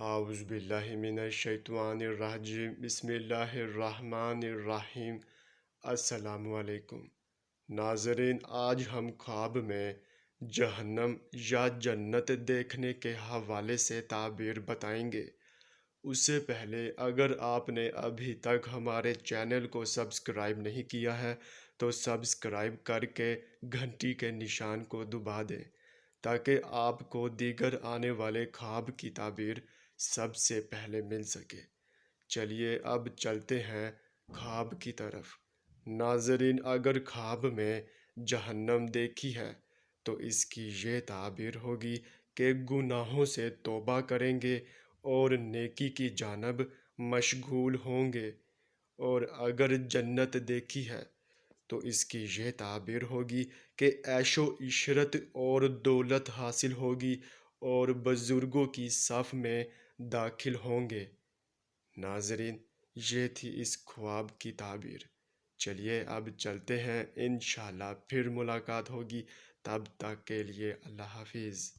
اعوذ باللہ من الشیطان الرجیم بسم اللہ الرحمن الرحیم۔ السلام علیکم ناظرین، آج ہم خواب میں جہنم یا جنت دیکھنے کے حوالے سے تعبیر بتائیں گے۔ اس سے پہلے اگر آپ نے ابھی تک ہمارے چینل کو سبسکرائب نہیں کیا ہے تو سبسکرائب کر کے گھنٹی کے نشان کو دبا دیں تاکہ آپ کو دیگر آنے والے خواب کی تعبیر سب سے پہلے مل سکے۔ چلیے اب چلتے ہیں خواب کی طرف۔ ناظرین، اگر خواب میں جہنم دیکھی ہے تو اس کی یہ تعبیر ہوگی کہ گناہوں سے توبہ کریں گے اور نیکی کی جانب مشغول ہوں گے، اور اگر جنت دیکھی ہے تو اس کی یہ تعبیر ہوگی کہ عیش و عشرت اور دولت حاصل ہوگی اور بزرگوں کی صف میں داخل ہوں گے۔ ناظرین، یہ تھی اس خواب کی تعبیر۔ چلیے اب چلتے ہیں، انشاءاللہ پھر ملاقات ہوگی، تب تک کے لیے اللہ حافظ۔